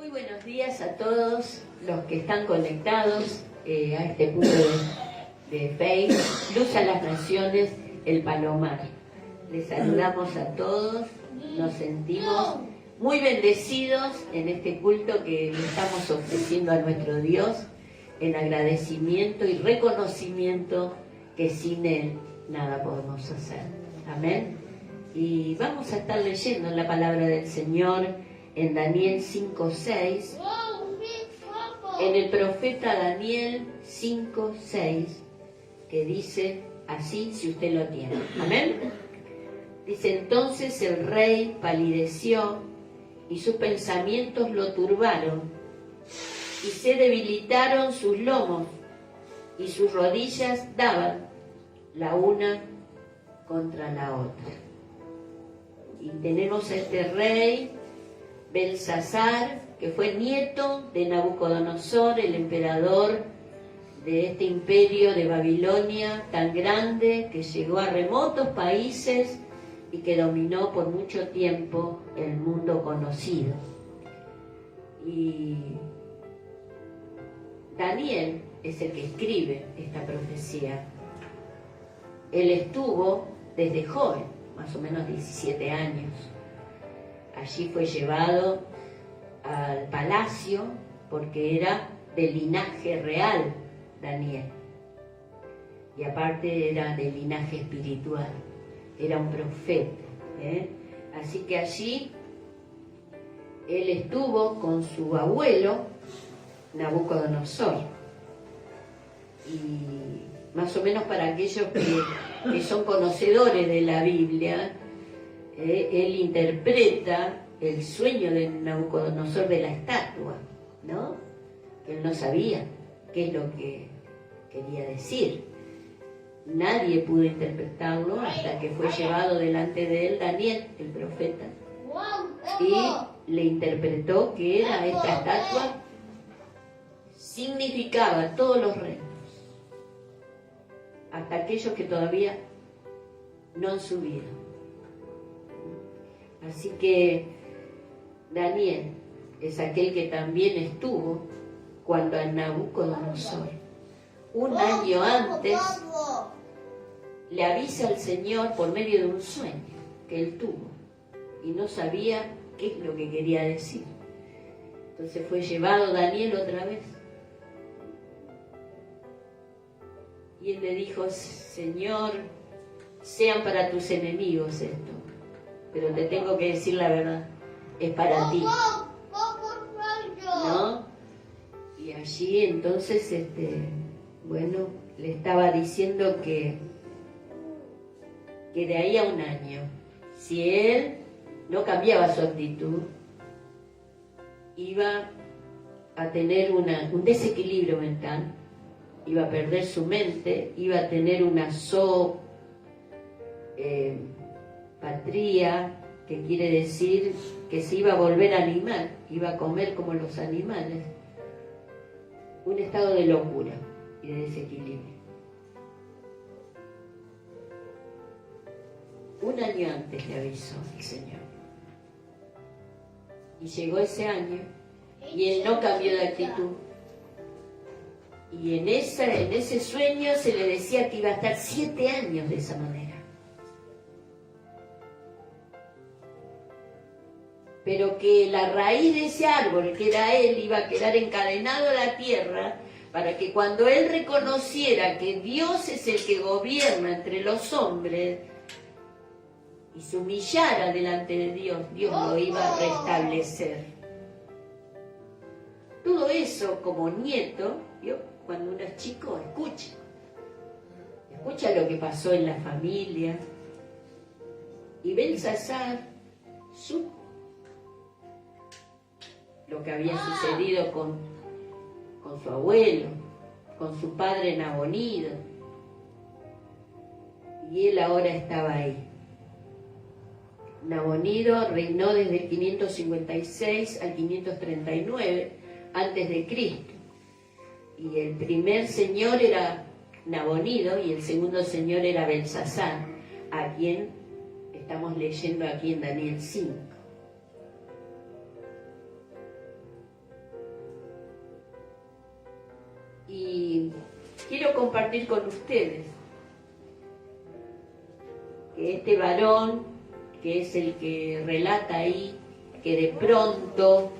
Muy buenos días a todos los que están conectados a este punto de Face, Luz a las Naciones, el Palomar. Les saludamos a todos, nos sentimos muy bendecidos en este culto que le estamos ofreciendo a nuestro Dios, en agradecimiento y reconocimiento que sin Él nada podemos hacer. Amén. Y vamos a estar leyendo la palabra del Señor en Daniel 5:6, en el profeta Daniel 5:6, que dice así, si usted lo tiene. Amén. Dice: entonces el rey palideció y sus pensamientos lo turbaron, y se debilitaron sus lomos, y sus rodillas daban la una contra la otra. Y tenemos a este rey Belsasar, que fue nieto de Nabucodonosor, el emperador de este imperio de Babilonia tan grande que llegó a remotos países y que dominó por mucho tiempo el mundo conocido. Y Daniel es el que escribe esta profecía. Él estuvo desde joven, más o menos 17 años. Allí fue llevado al palacio porque era del linaje real Daniel. Y aparte era del linaje espiritual, era un profeta. Así que allí él estuvo con su abuelo Nabucodonosor. Y más o menos para aquellos que son conocedores de la Biblia, él interpreta el sueño de Nabucodonosor de la estatua, ¿no? Él no sabía qué es lo que quería decir. Nadie pudo interpretarlo hasta que fue llevado delante de él Daniel, el profeta, y le interpretó que era esta estatua, significaba todos los reinos, hasta aquellos que todavía no han subido. Así que Daniel es aquel que también estuvo cuando a Nabucodonosor, un año antes, le avisa al Señor por medio de un sueño que él tuvo y no sabía qué es lo que quería decir. Entonces fue llevado Daniel otra vez y él le dijo: Señor, sean para tus enemigos esto, pero te tengo que decir la verdad, es para ti, ¿no? Y allí entonces, bueno, le estaba diciendo que de ahí a un año, si él no cambiaba su actitud, iba a tener un desequilibrio mental, iba a perder su mente, iba a tener una patria, que quiere decir que se iba a volver animal, iba a comer como los animales, un estado de locura y de desequilibrio. Un año antes le avisó el Señor, y llegó ese año y él no cambió de actitud, y en ese sueño se le decía que iba a estar 7 años de esa manera. Pero que la raíz de ese árbol, que era él, iba a quedar encadenado a la tierra, para que cuando él reconociera que Dios es el que gobierna entre los hombres y se humillara delante de Dios, Dios lo iba a restablecer. Todo eso como nieto, ¿vio? Cuando uno es chico, escucha lo que pasó en la familia. Y Belsasar supo lo que había sucedido con su abuelo, con su padre Nabonido, y él ahora estaba ahí. Nabonido reinó desde el 556 al 539 antes de Cristo, y el primer señor era Nabonido y el segundo señor era Belsasar, a quien estamos leyendo aquí en Daniel 5. Y quiero compartir con ustedes que este varón, que es el que relata ahí, que de pronto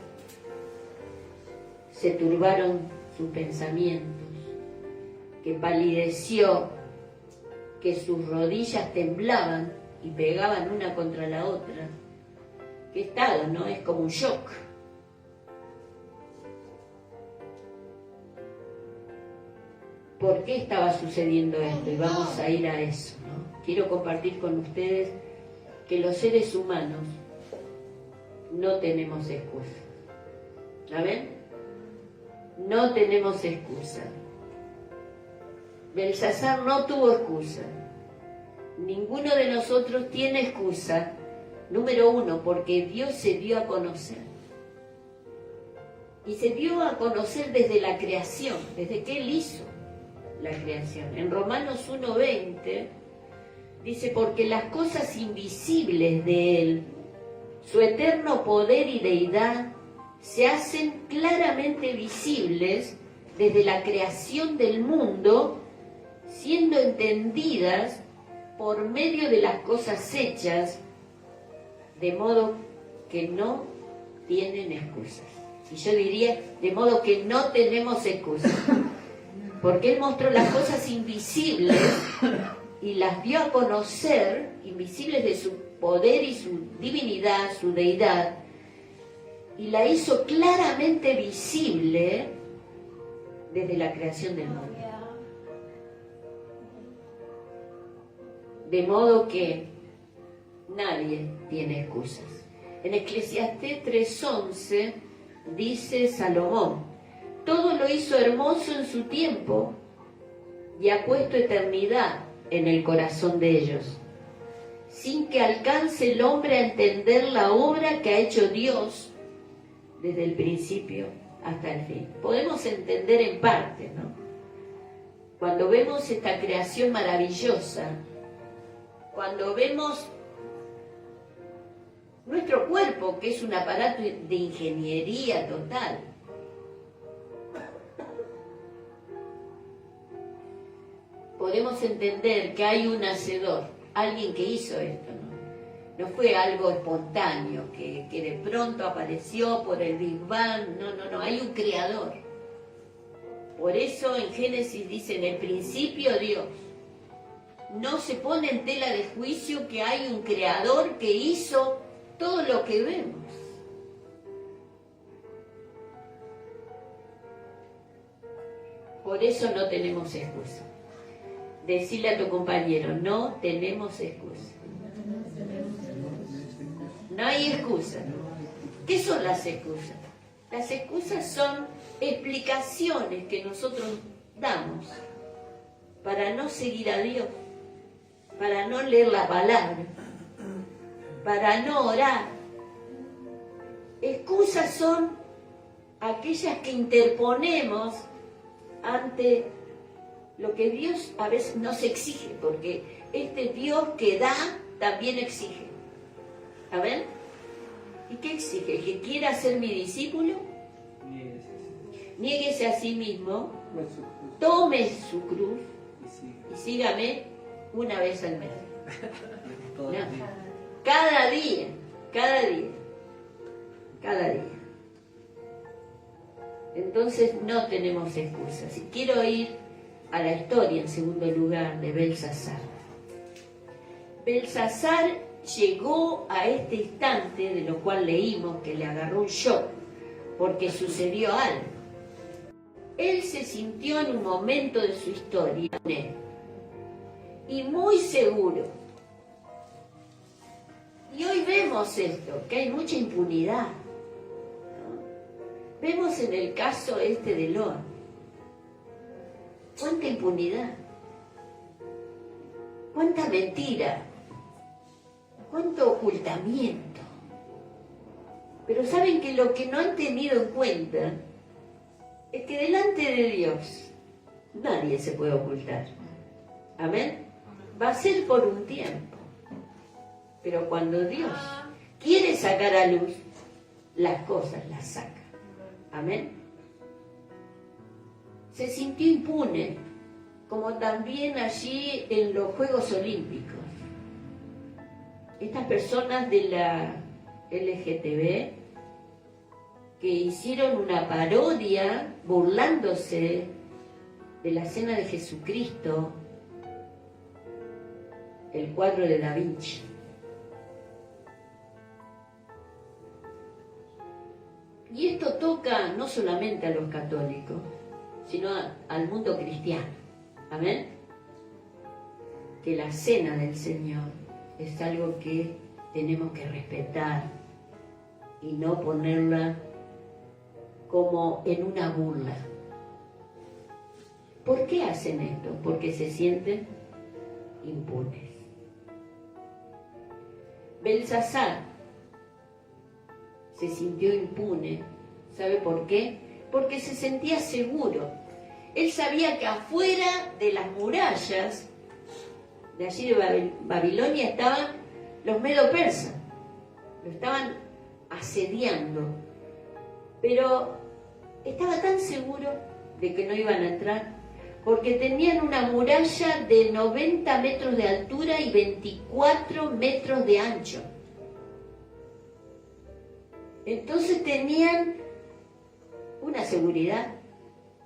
se turbaron sus pensamientos, que palideció, que sus rodillas temblaban y pegaban una contra la otra. ¿Qué estado, no? Es como un shock. ¿Por qué estaba sucediendo esto? Y vamos a ir a eso, ¿no? Quiero compartir con ustedes que los seres humanos no tenemos excusa. ¿Saben? No tenemos excusa. Belsasar no tuvo excusa. Ninguno de nosotros tiene excusa. Número uno, porque Dios se dio a conocer. Y se dio a conocer desde la creación, desde que Él hizo la creación. En Romanos 1:20 dice, porque las cosas invisibles de Él, su eterno poder y deidad, se hacen claramente visibles desde la creación del mundo, siendo entendidas por medio de las cosas hechas, de modo que no tienen excusas. Y yo diría, de modo que no tenemos excusas. Porque Él mostró las cosas invisibles y las dio a conocer, invisibles de su poder y su divinidad, su deidad, y la hizo claramente visible desde la creación del mundo. De modo que nadie tiene excusas. En Eclesiastés 3:11 dice Salomón, todo lo hizo hermoso en su tiempo y ha puesto eternidad en el corazón de ellos, sin que alcance el hombre a entender la obra que ha hecho Dios desde el principio hasta el fin. Podemos entender en parte, ¿no? Cuando vemos esta creación maravillosa, cuando vemos nuestro cuerpo, que es un aparato de ingeniería total, podemos entender que hay un hacedor, alguien que hizo esto, ¿no? No fue algo espontáneo, que de pronto apareció por el Big Bang, no, hay un creador. Por eso en Génesis dice, en el principio Dios. No se pone en tela de juicio que hay un creador que hizo todo lo que vemos. Por eso no tenemos excusa. Decirle a tu compañero, no tenemos excusa. No hay excusa. ¿Qué son las excusas? Las excusas son explicaciones que nosotros damos para no seguir a Dios, para no leer la palabra, para no orar. Excusas son aquellas que interponemos ante lo que Dios a veces nos exige, porque este Dios que da también exige. ¿Amén? ¿Y qué exige? ¿Que quiera ser mi discípulo? Niéguese a sí mismo, tome su cruz y sígame una vez al mes. No. Cada día. Entonces no tenemos excusas. Y quiero ir a la historia, en segundo lugar, de Belsasar. Belsasar llegó a este instante, de lo cual leímos que le agarró un shock, porque sucedió algo. Él se sintió en un momento de su historia, y muy seguro. Y hoy vemos esto, que hay mucha impunidad, ¿no? Vemos en el caso este de Lot, cuánta impunidad, cuánta mentira, cuánto ocultamiento. Pero saben que lo que no han tenido en cuenta es que delante de Dios nadie se puede ocultar. Amén. Va a ser por un tiempo. Pero cuando Dios quiere sacar a luz, las cosas las saca. Amén. se sintió impune, como también allí en los Juegos Olímpicos. Estas personas de la LGTB que hicieron una parodia burlándose de la cena de Jesucristo, el cuadro de Da Vinci. Y esto toca no solamente a los católicos, sino al mundo cristiano. Amén. Que la cena del Señor es algo que tenemos que respetar y no ponerla como en una burla. ¿Por qué hacen esto? Porque se sienten impunes. Belsasar se sintió impune. ¿Sabe por qué? Porque se sentía seguro. Él sabía que afuera de las murallas de allí de Babilonia estaban los medo-persas. Lo estaban asediando. Pero estaba tan seguro de que no iban a entrar, porque tenían una muralla de 90 metros de altura y 24 metros de ancho. Entonces tenían una seguridad.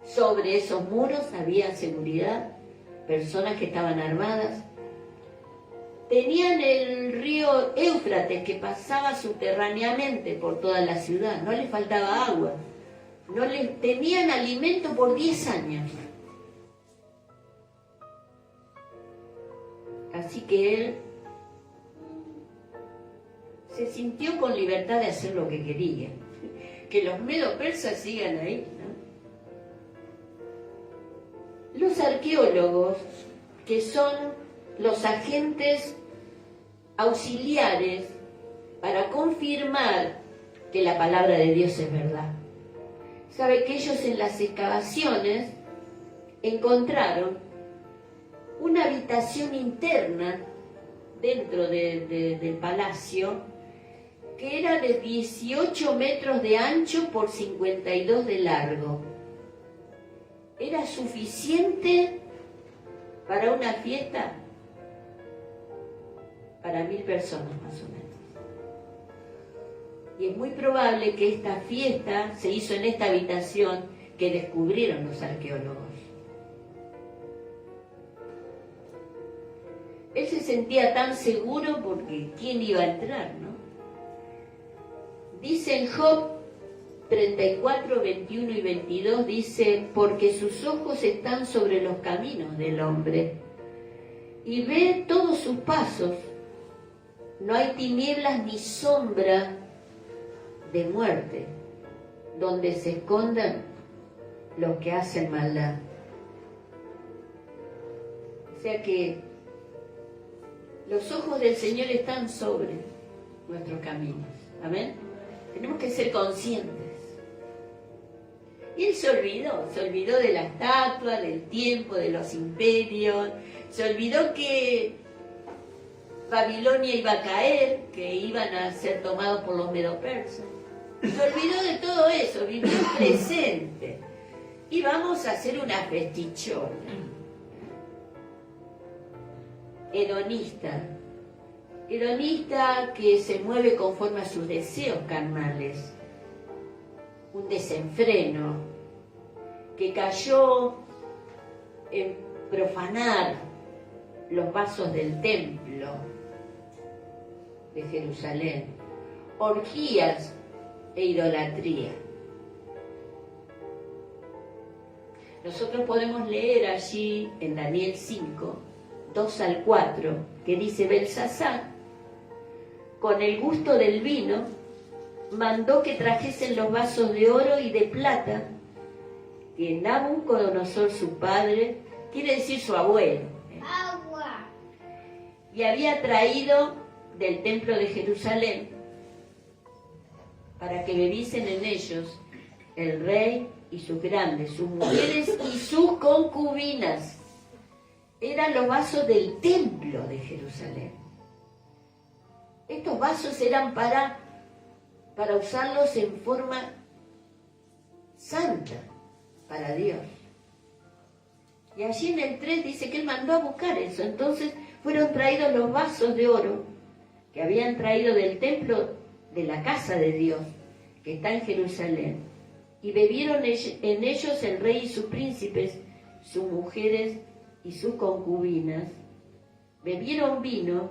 Sobre esos muros había seguridad, personas que estaban armadas. Tenían el río Éufrates que pasaba subterráneamente por toda la ciudad, no les faltaba agua. Tenían alimento por 10 años. Así que él se sintió con libertad de hacer lo que quería. Que los medo-persas sigan ahí, ¿no? Los arqueólogos, que son los agentes auxiliares para confirmar que la palabra de Dios es verdad. Sabe que ellos en las excavaciones encontraron una habitación interna dentro del palacio que era de 18 metros de ancho por 52 de largo. Era suficiente para una fiesta para 1000 personas más o menos. Y es muy probable que esta fiesta se hizo en esta habitación que descubrieron los arqueólogos. Él se sentía tan seguro porque ¿quién iba a entrar, no? Dice en Job 34, 21 y 22, dice, porque sus ojos están sobre los caminos del hombre y ve todos sus pasos. No hay tinieblas ni sombra de muerte donde se escondan los que hacen maldad. O sea que los ojos del Señor están sobre nuestros caminos. Amén. Tenemos que ser conscientes. Y él se olvidó de la estatua, del tiempo, de los imperios, se olvidó que Babilonia iba a caer, que iban a ser tomados por los medo-persas. Se olvidó de todo eso, vivió el presente. Y vamos a hacer una festichona. Hedonista que se mueve conforme a sus deseos carnales. Un desenfreno que cayó en profanar los vasos del templo de Jerusalén, orgías e idolatría. Nosotros podemos leer allí en Daniel 5, 2 al 4, que dice: Belsasar, con el gusto del vino, mandó que trajesen los vasos de oro y de plata que Nabucodonosor, su padre, quiere decir su abuelo, y había traído del templo de Jerusalén, para que bebiesen en ellos el rey y sus grandes, sus mujeres y sus concubinas. Eran los vasos del templo de Jerusalén. Estos vasos eran para usarlos en forma santa para Dios. Y allí en el 3 dice que él mandó a buscar eso. Entonces fueron traídos los vasos de oro que habían traído del templo de la casa de Dios, que está en Jerusalén. Y bebieron en ellos el rey y sus príncipes, sus mujeres y sus concubinas. Bebieron vino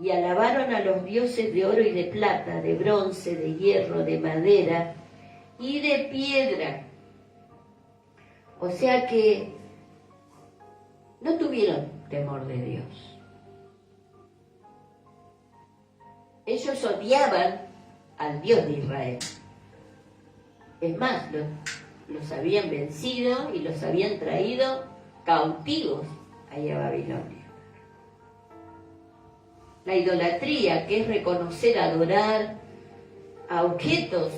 y alabaron a los dioses de oro y de plata, de bronce, de hierro, de madera y de piedra. O sea que no tuvieron temor de Dios. Ellos odiaban al Dios de Israel. Es más, los habían vencido y los habían traído cautivos allá a Babilonia. La idolatría, que es reconocer, adorar a objetos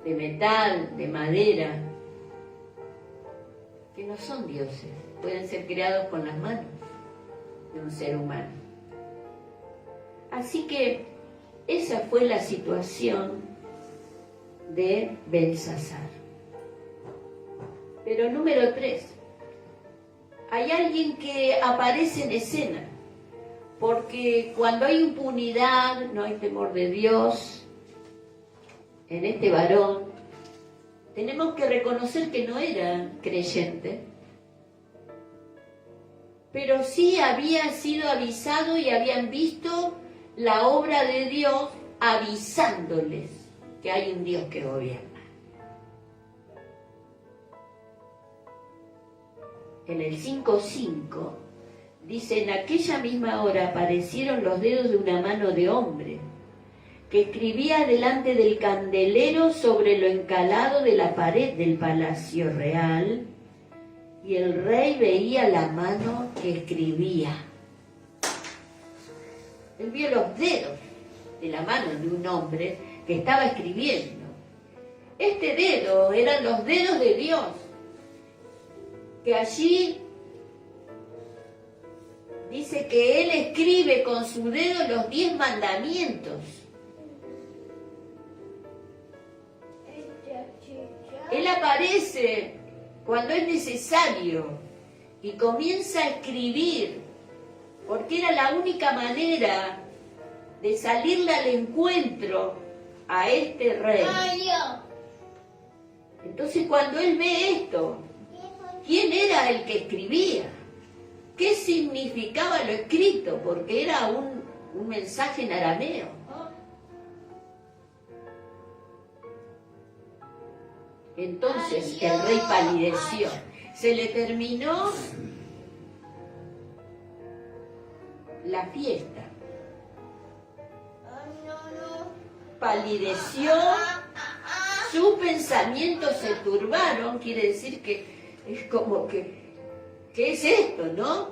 de metal, de madera, que no son dioses, pueden ser creados con las manos de un ser humano. Así que esa fue la situación de Belsasar. Pero número 3, hay alguien que aparece en escena, porque cuando hay impunidad, no hay temor de Dios en este varón, tenemos que reconocer que no era creyente, pero sí había sido avisado y habían visto la obra de Dios avisándoles que hay un Dios que gobierna. En el 5:5 dice: en aquella misma hora aparecieron los dedos de una mano de hombre que escribía delante del candelero sobre lo encalado de la pared del palacio real, y el rey veía la mano que escribía. Él vio los dedos de la mano de un hombre que estaba escribiendo. Este dedo eran los dedos de Dios, que allí dice que él escribe con su dedo los 10 mandamientos. Él aparece cuando es necesario y comienza a escribir, porque era la única manera de salirle al encuentro a este rey. Entonces cuando él ve esto, ¿quién era el que escribía? ¿Qué significaba lo escrito? Porque era un mensaje en arameo. Entonces el rey palideció. Se le terminó la fiesta. Palideció, sus pensamientos se turbaron, quiere decir que es como que, ¿qué es esto, no?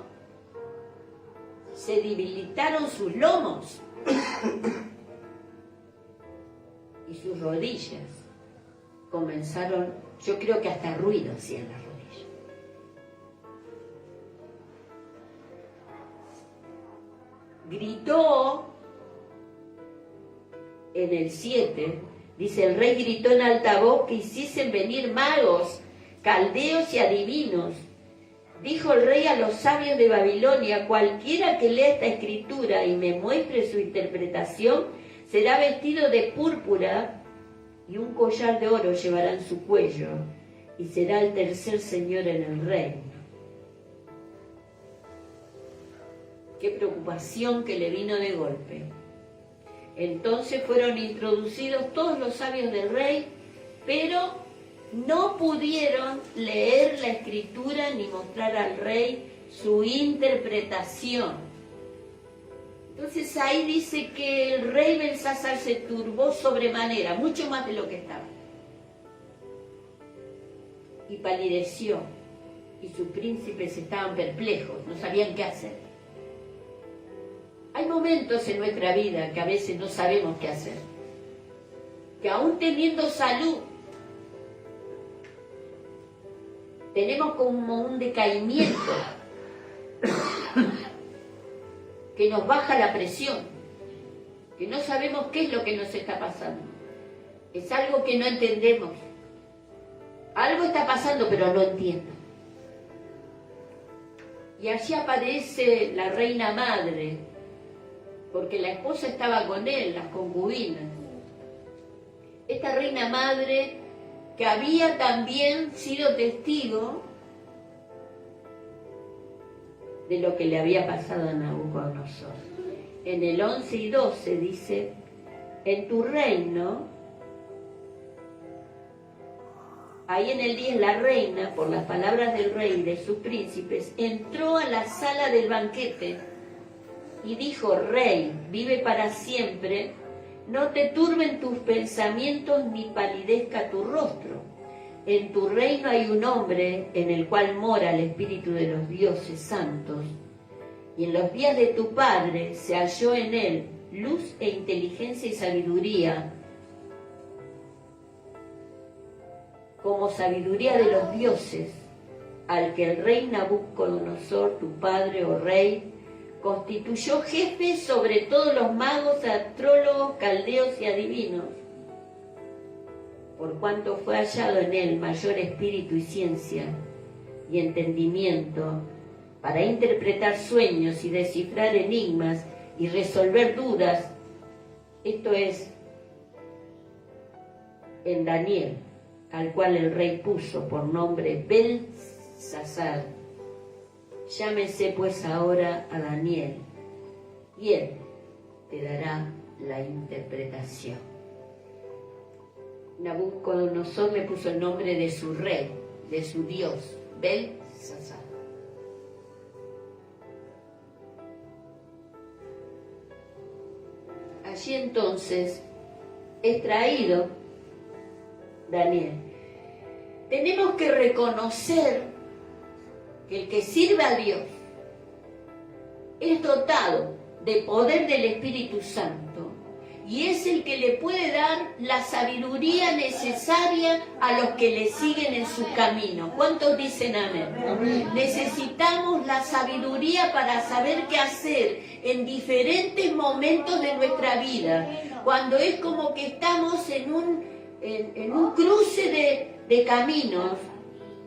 Se debilitaron sus lomos y sus rodillas comenzaron, yo creo que hasta ruido hacían las rodillas. Gritó en el 7, dice: el rey gritó en alta voz que hiciesen venir magos, caldeos y adivinos. Dijo el rey a los sabios de Babilonia: cualquiera que lea esta escritura y me muestre su interpretación, será vestido de púrpura y un collar de oro llevará en su cuello, y será el tercer señor en el reino. Qué preocupación que le vino de golpe. Entonces fueron introducidos todos los sabios del rey, pero no pudieron leer la escritura ni mostrar al rey su interpretación. Entonces ahí dice que el rey Belsasar se turbó sobremanera, mucho más de lo que estaba. Y palideció, y sus príncipes estaban perplejos, no sabían qué hacer. Hay momentos en nuestra vida que a veces no sabemos qué hacer, que aún teniendo salud, tenemos como un decaimiento que nos baja la presión, que no sabemos qué es lo que nos está pasando. Es algo que no entendemos. Algo está pasando, pero no entiendo. Y allí aparece la reina madre, porque la esposa estaba con él, las concubinas. Esta reina madre que había también sido testigo de lo que le había pasado a Nabucodonosor. En el 11 y 12 dice: en tu reino, ahí en el 10, la reina, por las palabras del rey y de sus príncipes, entró a la sala del banquete y dijo: Rey, vive para siempre, no te turben tus pensamientos ni palidezca tu rostro. En tu reino hay un hombre en el cual mora el espíritu de los dioses santos, y en los días de tu padre se halló en él luz e inteligencia y sabiduría, como sabiduría de los dioses, al que el rey Nabucodonosor, tu padre, oh rey, constituyó jefe sobre todos los magos, astrólogos, caldeos y adivinos, por cuanto fue hallado en él mayor espíritu y ciencia y entendimiento para interpretar sueños y descifrar enigmas y resolver dudas. Esto es en Daniel, al cual el rey puso por nombre Belsasar. Llámese pues ahora a Daniel, y él te dará la interpretación. Nabucodonosor le puso el nombre de su rey, de su dios, Belsasar. Allí entonces es traído Daniel. Tenemos que reconocer que el que sirve a Dios es dotado de poder del Espíritu Santo y es el que le puede dar la sabiduría necesaria a los que le siguen en su camino. ¿Cuántos dicen amén? Amén. Necesitamos la sabiduría para saber qué hacer en diferentes momentos de nuestra vida, cuando es como que estamos en un cruce de caminos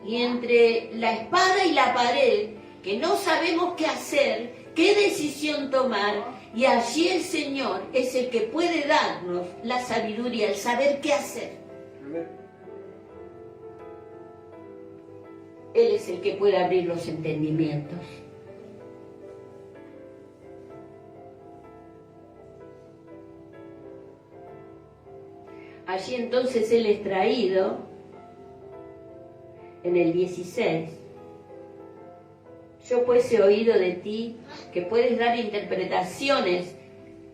y entre la espada y la pared, que no sabemos qué hacer, qué decisión tomar, y allí el Señor es el que puede darnos la sabiduría, el saber qué hacer. Él es el que puede abrir los entendimientos. Allí entonces Él es traído en el 16. Yo pues he oído de ti que puedes dar interpretaciones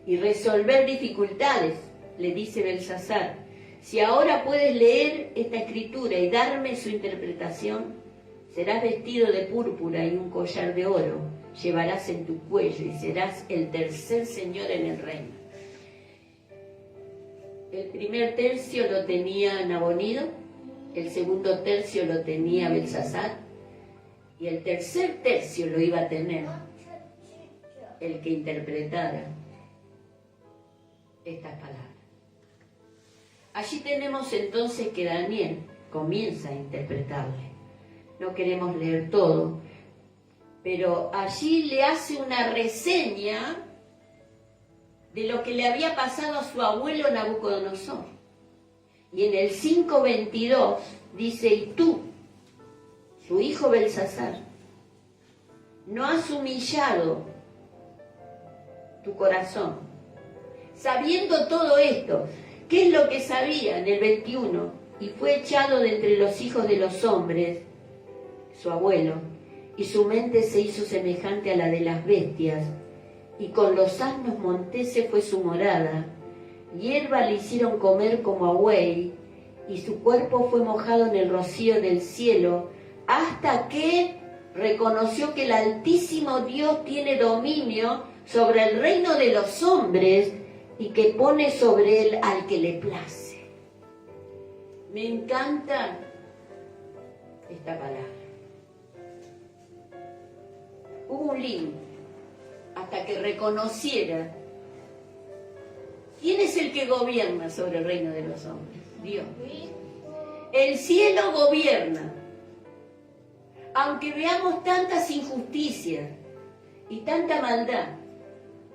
y resolver dificultades, le dice Belsasar. Si ahora puedes leer esta escritura y darme su interpretación, serás vestido de púrpura y un collar de oro llevarás en tu cuello y serás el tercer señor en el reino. El primer tercio lo tenía Nabonido, el segundo tercio lo tenía Belsasar, y el tercer tercio lo iba a tener el que interpretara estas palabras. Allí tenemos entonces que Daniel comienza a interpretarle. No queremos leer todo, pero allí le hace una reseña de lo que le había pasado a su abuelo Nabucodonosor. Y en el 5:22 dice: y tú, su hijo Belsasar, no has humillado tu corazón, sabiendo todo esto. ¿Qué es lo que sabía? En el 21, y fue echado de entre los hijos de los hombres, su abuelo, y su mente se hizo semejante a la de las bestias, y con los asnos monteses fue su morada, hierba le hicieron comer como a buey, y su cuerpo fue mojado en el rocío del cielo, hasta que reconoció que el Altísimo Dios tiene dominio sobre el reino de los hombres y que pone sobre él al que le place. Me encanta esta palabra. Hubo un lío hasta que reconociera quién es el que gobierna sobre el reino de los hombres. Dios. El cielo gobierna. Aunque veamos tantas injusticias, violencia y tanta maldad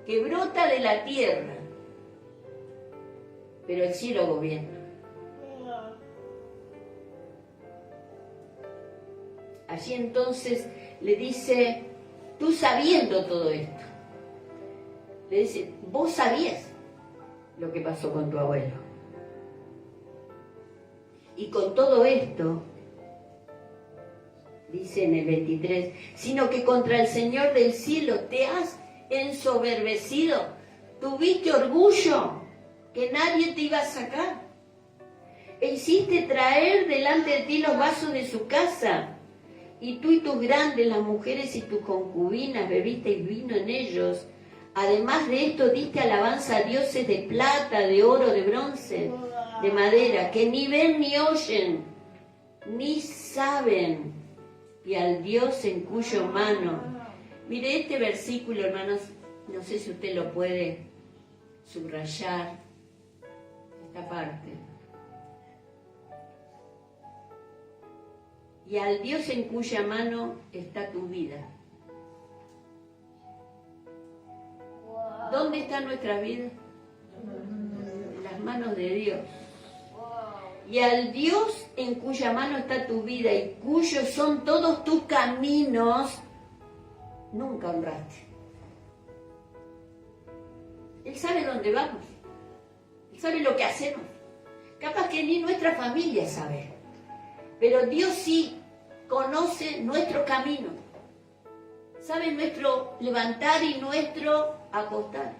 que brota de la tierra, pero el cielo gobierna. Allí entonces le dice, tú sabiendo todo esto, le dice, vos sabías lo que pasó con tu abuelo. Y con todo esto, dice en el 23, sino que contra el Señor del cielo te has ensoberbecido, tuviste orgullo que nadie te iba a sacar, e hiciste traer delante de ti los vasos de su casa, y tú y tus grandes, las mujeres y tus concubinas, bebisteis vino en ellos. Además de esto diste alabanza a dioses de plata, de oro, de bronce, de madera, que ni ven ni oyen, ni saben, y al Dios en cuyo mano. Mire este versículo, hermanos, no sé si usted lo puede subrayar, esta parte. Y al Dios en cuya mano está tu vida. ¿Dónde está nuestra vida? En las manos de Dios. Y al Dios en cuya mano está tu vida y cuyos son todos tus caminos, nunca honraste. Él sabe dónde vamos. Él sabe lo que hacemos. Capaz que ni nuestra familia sabe. Pero Dios sí conoce nuestro camino. Sabe nuestro levantar y nuestro acostar.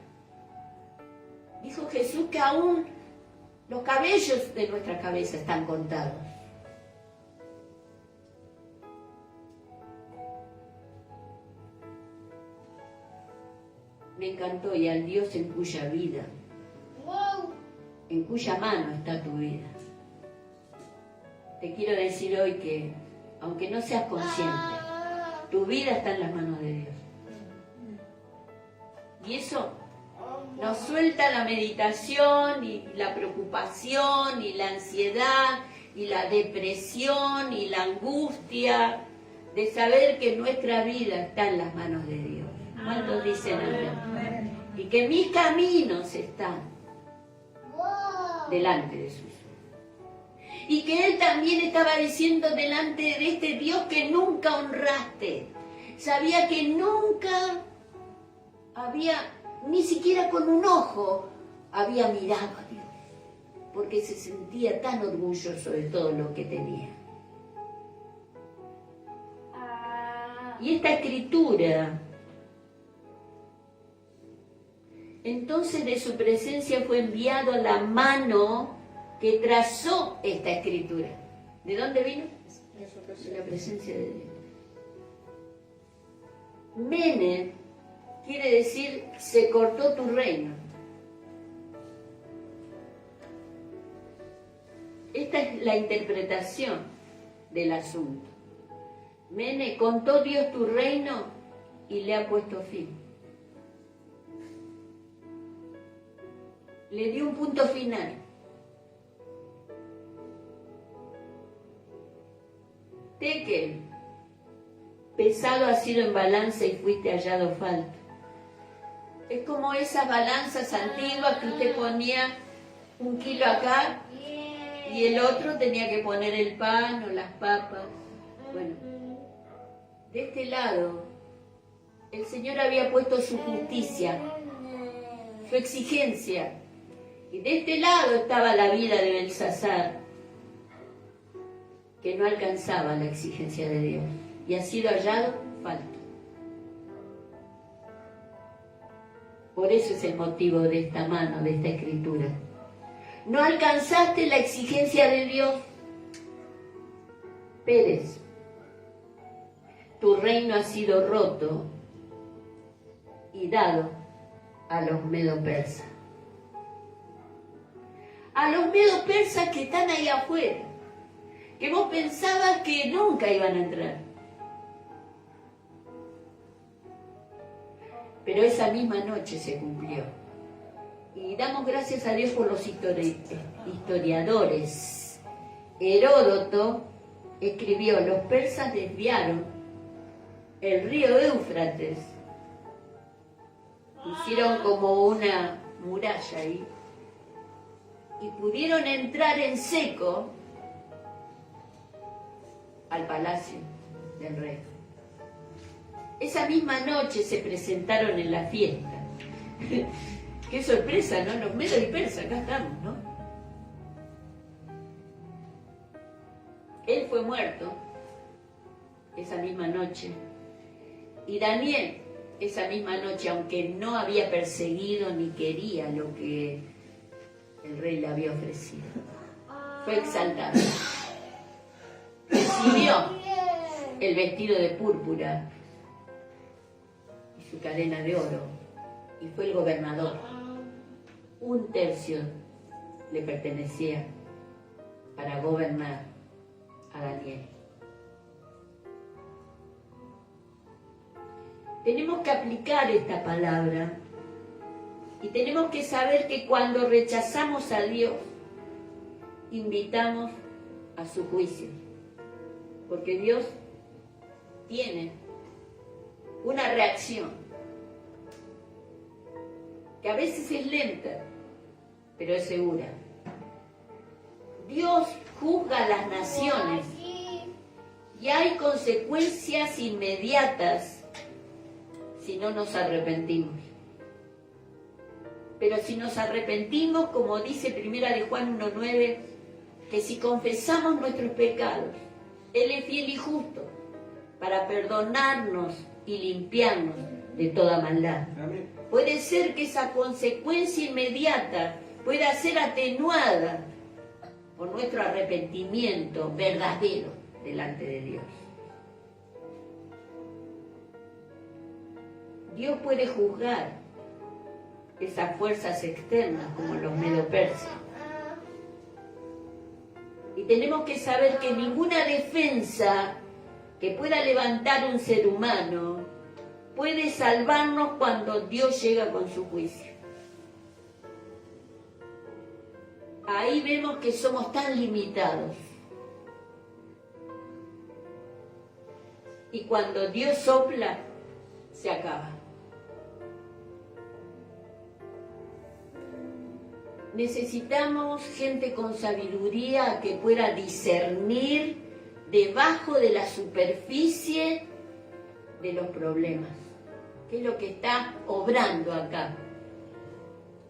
Dijo Jesús que aún los cabellos de nuestra cabeza están contados. Me encantó, y al Dios en cuya vida, en cuya mano está tu vida. Te quiero decir hoy que, aunque no seas consciente, tu vida está en las manos de Dios. Y eso nos suelta la meditación y la preocupación y la ansiedad y la depresión y la angustia de saber que nuestra vida está en las manos de Dios. ¿Cuántos dicen amén? Y que mis caminos están delante de sus ojos. Y que Él también estaba diciendo delante de este Dios que nunca honraste. Sabía que nunca había, ni siquiera con un ojo, había mirado a Dios. Porque se sentía tan orgulloso de todo lo que tenía. Y esta escritura, entonces de su presencia fue enviado la mano que trazó esta escritura. ¿De dónde vino? De la presencia de Dios. Mene quiere decir, se cortó tu reino. Esta es la interpretación del asunto. Mene, contó Dios tu reino y le ha puesto fin. Le dio un punto final. Tekel, pesado has sido en balanza y fuiste hallado falto. Es como esas balanzas antiguas que usted ponía 1 kilo acá y el otro tenía que poner el pan o las papas. Bueno, de este lado el Señor había puesto su justicia, su exigencia, y de este lado estaba la vida de Belsasar, que no alcanzaba la exigencia de Dios y ha sido hallado falto. Por eso es el motivo de esta mano, de esta escritura. No alcanzaste la exigencia de Dios, Pérez. Tu reino ha sido roto y dado a los medo-persas. A los medo-persas que están ahí afuera, que vos pensabas que nunca iban a entrar. Pero esa misma noche se cumplió. Y damos gracias a Dios por los historiadores. Heródoto escribió, los persas desviaron el río Éufrates. Hicieron como una muralla ahí y pudieron entrar en seco al palacio del rey. Esa misma noche se presentaron en la fiesta. Qué sorpresa, ¿no? Los medos y persas, acá estamos, ¿no? Él fue muerto esa misma noche. Y Daniel, esa misma noche, aunque no había perseguido ni quería lo que el rey le había ofrecido, fue exaltado. Recibió el vestido de púrpura y su cadena de oro, y fue el gobernador. 1/3 le pertenecía para gobernar a Daniel. Tenemos que aplicar esta palabra y tenemos que saber que cuando rechazamos a Dios, invitamos a su juicio, porque Dios tiene una reacción que a veces es lenta, pero es segura. Dios juzga a las naciones y hay consecuencias inmediatas si no nos arrepentimos. Pero si nos arrepentimos, como dice 1 de Juan 1:9, que si confesamos nuestros pecados, Él es fiel y justo para perdonarnos y limpiarnos de toda maldad. Amén. Puede ser que esa consecuencia inmediata pueda ser atenuada por nuestro arrepentimiento verdadero delante de Dios. Dios puede juzgar esas fuerzas externas como los medo-persas. Y tenemos que saber que ninguna defensa que pueda levantar un ser humano puede salvarnos cuando Dios llega con su juicio. Ahí vemos que somos tan limitados. Y cuando Dios sopla, se acaba. Necesitamos gente con sabiduría que pueda discernir debajo de la superficie de los problemas. ¿Qué es lo que está obrando acá?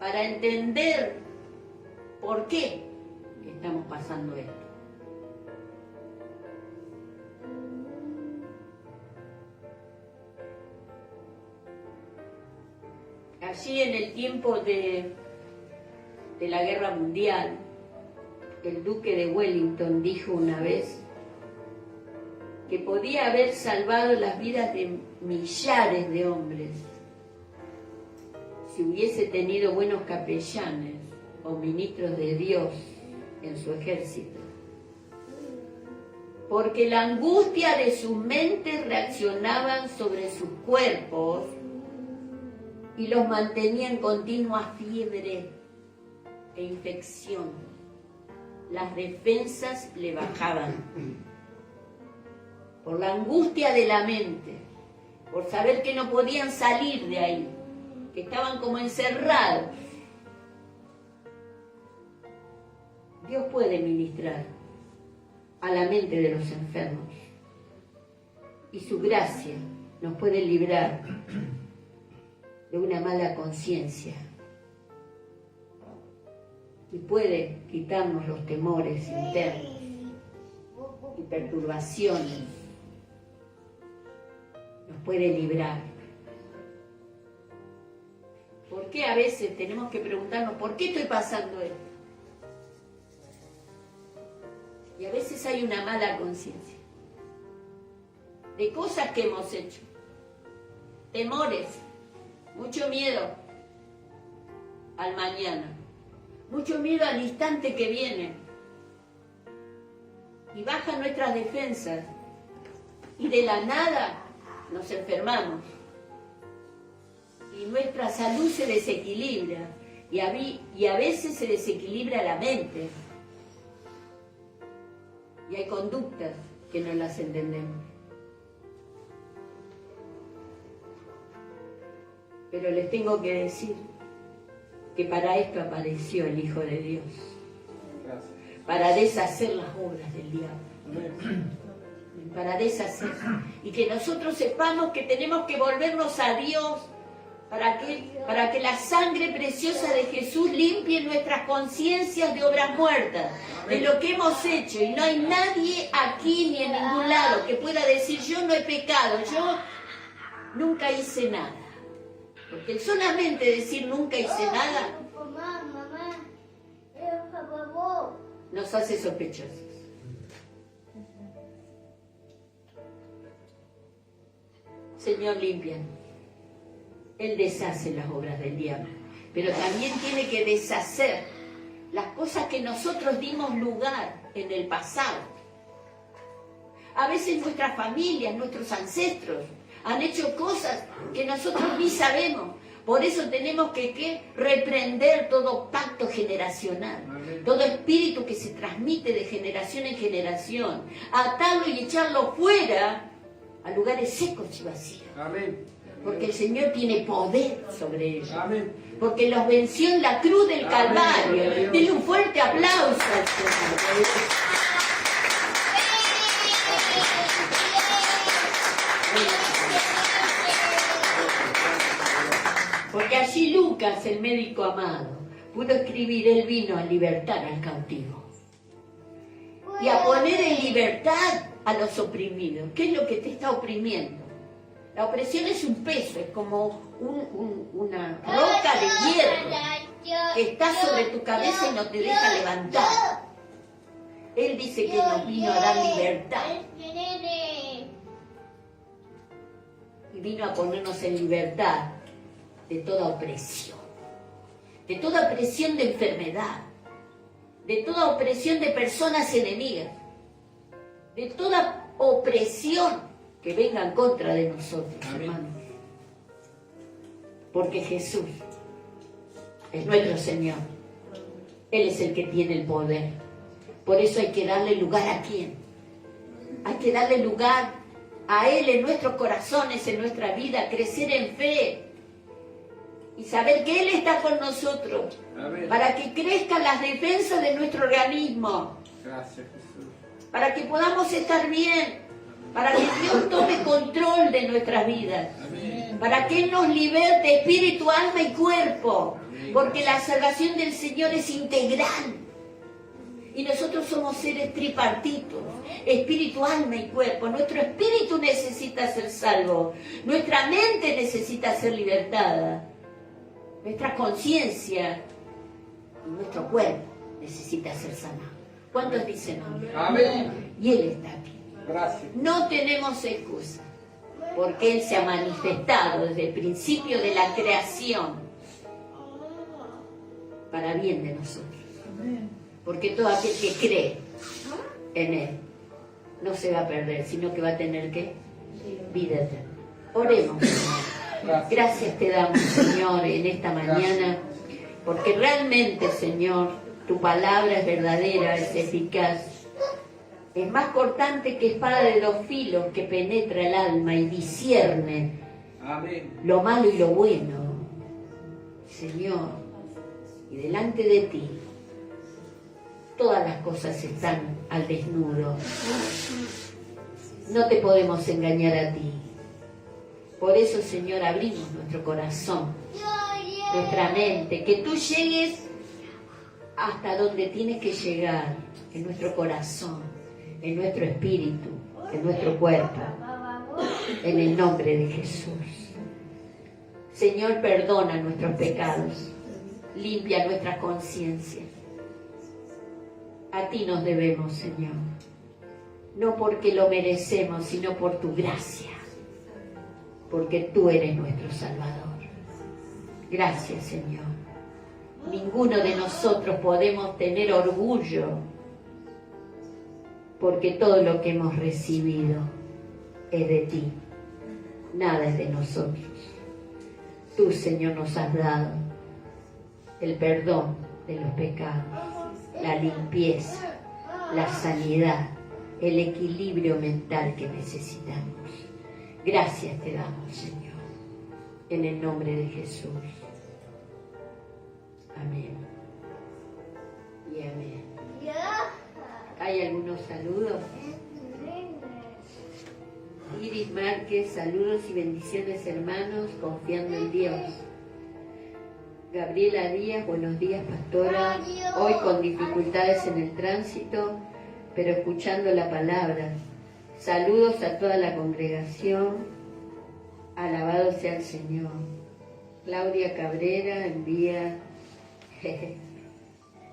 Para entender por qué estamos pasando esto. Allí en el tiempo de la Guerra Mundial, el duque de Wellington dijo una vez que podía haber salvado las vidas de millares de hombres si hubiese tenido buenos capellanes o ministros de Dios en su ejército. Porque la angustia de sus mentes reaccionaban sobre sus cuerpos y los mantenía en continua fiebre e infección. Las defensas le bajaban. Por la angustia de la mente, por saber que no podían salir de ahí, que estaban como encerrados. Dios puede ministrar a la mente de los enfermos y su gracia nos puede librar de una mala conciencia y puede quitarnos los temores internos y perturbaciones. Nos puede librar. ¿Por qué a veces tenemos que preguntarnos por qué estoy pasando esto? Y a veces hay una mala conciencia de cosas que hemos hecho, temores, mucho miedo al mañana, mucho miedo al instante que viene, y bajan nuestras defensas y de la nada nos enfermamos y nuestra salud se desequilibra y a veces se desequilibra la mente y hay conductas que no las entendemos. Pero les tengo que decir que para esto apareció el Hijo de Dios. Gracias. Para deshacer las obras del diablo. Amén. Para deshacer. Y que nosotros sepamos que tenemos que volvernos a Dios para que la sangre preciosa de Jesús limpie nuestras conciencias de obras muertas, de lo que hemos hecho. Y no hay nadie aquí ni en ningún lado que pueda decir yo no he pecado, yo nunca hice nada. Porque solamente decir nunca hice nada nos hace sospechosos. Señor, limpia. Él deshace las obras del diablo, pero también tiene que deshacer las cosas que nosotros dimos lugar en el pasado. A veces nuestras familias, nuestros ancestros han hecho cosas que nosotros ni sabemos. Por eso tenemos que reprender todo pacto generacional, todo espíritu que se transmite de generación en generación, atarlo y echarlo fuera a lugares secos y vacíos. Amén. Porque el Señor tiene poder sobre ellos. Amén. Porque los venció en la cruz del Calvario. Amén. Denle un fuerte aplauso al Señor. Porque allí Lucas, el médico amado, pudo escribir: Él vino a libertar al cautivo y a poner en libertad a los oprimidos. ¿Qué es lo que te está oprimiendo? La opresión es un peso, es como una roca de hierro que está sobre tu cabeza y no te deja levantar. Él dice que nos vino a dar libertad. Y vino a ponernos en libertad de toda opresión. De toda opresión de enfermedad. De toda opresión de personas enemigas. De toda opresión que venga en contra de nosotros, hermanos. Porque Jesús es nuestro Señor. Él es el que tiene el poder. Por eso hay que darle lugar a quién. Hay que darle lugar a Él en nuestros corazones, en nuestra vida, crecer en fe y saber que Él está con nosotros. Amén. Para que crezcan las defensas de nuestro organismo. Gracias, Jesús. Para que podamos estar bien. Para que Dios tome control de nuestras vidas. Amén. Para que Él nos liberte espíritu, alma y cuerpo. Amén. Porque la salvación del Señor es integral. Y nosotros somos seres tripartitos, espíritu, alma y cuerpo. Nuestro espíritu necesita ser salvo. Nuestra mente necesita ser libertada. Nuestra conciencia y nuestro cuerpo necesita ser sanado. ¿Cuántos dicen amén? Amén. Y Él está aquí. Gracias. No tenemos excusa, porque Él se ha manifestado desde el principio de la creación para bien de nosotros. Porque todo aquel que cree en Él no se va a perder, sino que va a tener ¿qué? Vida eterna. Oremos, Señor. Gracias te damos, Señor, en esta mañana, porque realmente, Señor, tu palabra es verdadera, es eficaz. Es más cortante que espada de dos filos, que penetra el alma y discierne lo malo y lo bueno. Señor, y delante de ti todas las cosas están al desnudo. No te podemos engañar a ti. Por eso, Señor, abrimos nuestro corazón, nuestra mente, que tú llegues hasta donde tienes que llegar, en nuestro corazón, en nuestro espíritu, en nuestro cuerpo, en el nombre de Jesús. Señor, perdona nuestros pecados, limpia nuestra conciencia. A ti nos debemos, Señor, no porque lo merecemos, sino por tu gracia, porque tú eres nuestro Salvador. Gracias, Señor. Ninguno de nosotros podemos tener orgullo, porque todo lo que hemos recibido es de ti, nada es de nosotros. Tú, Señor, nos has dado el perdón de los pecados, la limpieza, la sanidad, el equilibrio mental que necesitamos. Gracias te damos, Señor, en el nombre de Jesús. Amén. Y amén. ¿Hay algunos saludos? Iris Márquez, saludos y bendiciones hermanos, confiando en Dios. Gabriela Díaz, buenos días pastora, hoy con dificultades en el tránsito, pero escuchando la palabra. Saludos a toda la congregación, alabado sea el Señor. Claudia Cabrera envía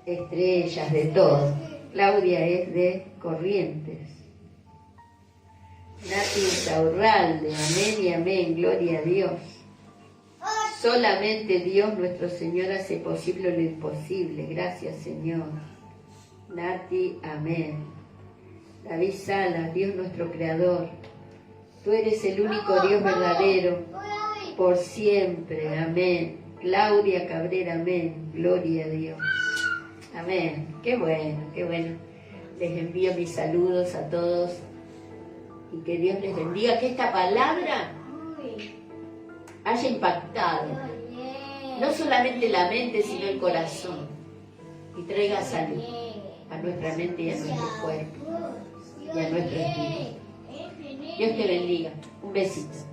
estrellas de todo. Claudia es de Corrientes. Nati Saurralde, amén y amén, gloria a Dios. Solamente Dios nuestro Señor hace posible lo imposible, gracias Señor. Nati, amén. David Salas, Dios nuestro Creador, tú eres el único Dios verdadero, por siempre, amén. Claudia Cabrera, amén, gloria a Dios. Amén, qué bueno, qué bueno. Les envío mis saludos a todos y que Dios les bendiga, que esta palabra haya impactado no solamente la mente, sino el corazón, y traiga salud a nuestra mente y a nuestro cuerpo y a nuestro espíritu. Dios te bendiga. Un besito.